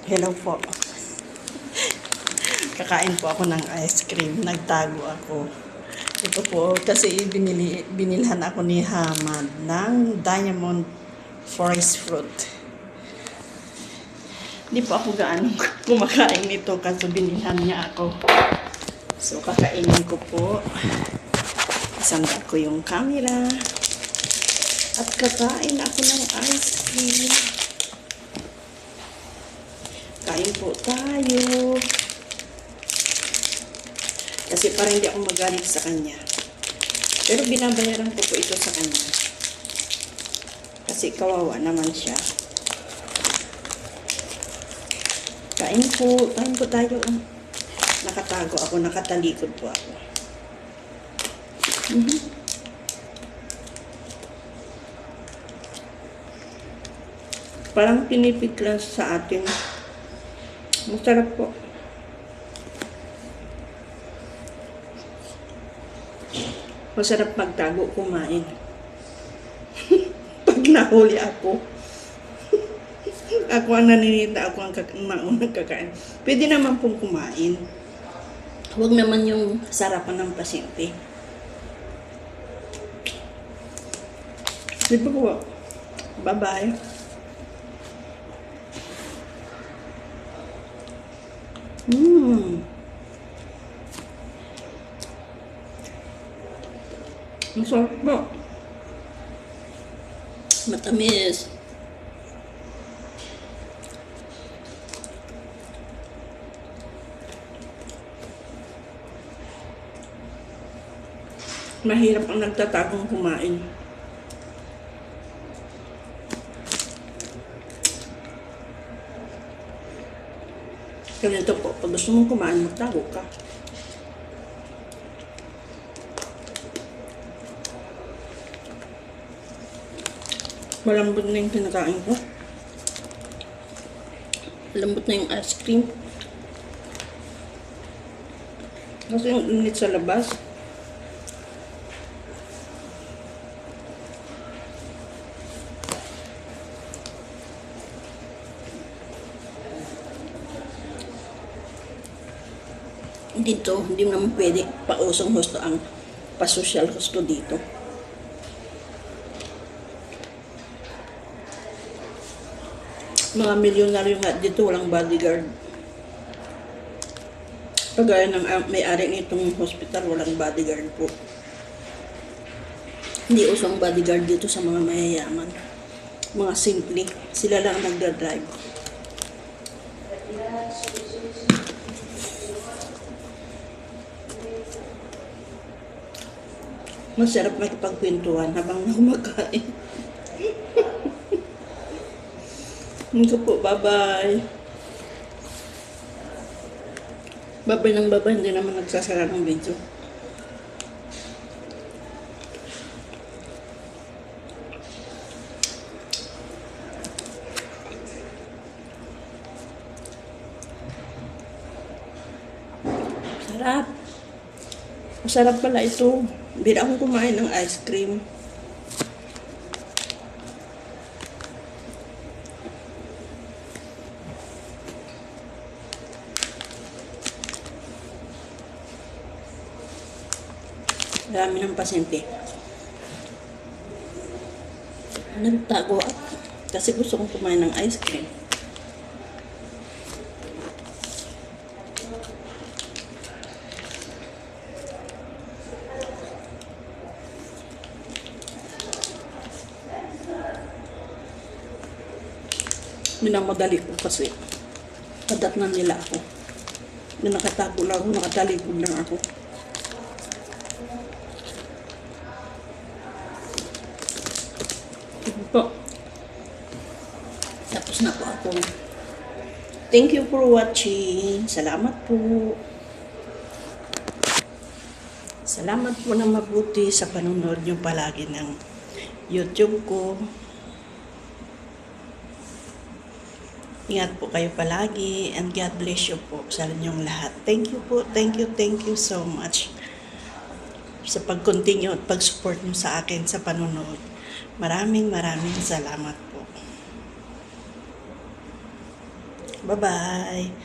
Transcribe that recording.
Hello po. Kakain po ako ng ice cream. Nagtago ako. Ito po, kasi binilhan ako ni Hamad ng Diamond Forest Fruit. Hindi po ako gaano kumakain nito kasi binilhan niya ako. So, kakainin ko po. Isanda ko yung camera. At kakain ako ng ice cream. Kain po tayo. Kasi parang hindi ako magalit sa kanya. Pero binabayaran ko po ito sa kanya. Kasi kawawa naman siya. Kain po tayo. Nakatago ako, nakatalikod po ako. Parang pinipig lang sa atin. Masarap po. Masarap magtago, kumain. Pag nahuli ako, ako ang naninita, ako ang maunang kakain. Pwede naman pong kumain. Huwag naman yung sarapan ng pasyente. Di ba po? Bye-bye. Ang sarap po. Matamis. Mahirap ang nagtatagong kumain. Ganito po, pag gusto mong kumain, magtago ka. Malambot na yung kinakain ko. Malambot na yung ice cream. Kasi yung init sa labas. Dito, hindi naman pwede pausong husto ang pasosyal husto dito. Mga milyonaryo nga dito, walang bodyguard. Kagaya ng may-ari nitong hospital, walang bodyguard po. Hindi usang bodyguard dito sa mga mayayaman. Mga simple, sila lang nagdadrive. Masarap makipagkwentuhan habang kumakain. Ito po, bye-bye. Bye-bye ng bye-bye, hindi naman nagsasara ng video. Sarap. Masarap pala ito. Bira akong kumain ng ice cream. Dami ng pasyente. Nagtago ako kasi gusto kong kumain ng ice cream. Minamadali ko kasi padatnan nila ako. Nakatago lang ako, nakatalikod lang ako. Po. Tapos na po ako. Thank you for watching. Salamat po. Salamat po na mabuti sa panonood nyo palagi ng YouTube ko. Ingat po kayo palagi and God bless you po sa inyong lahat. Thank you po. Thank you so much sa pag-continue at pag-support nyo sa akin sa panonood. Maraming salamat po. Bye-bye.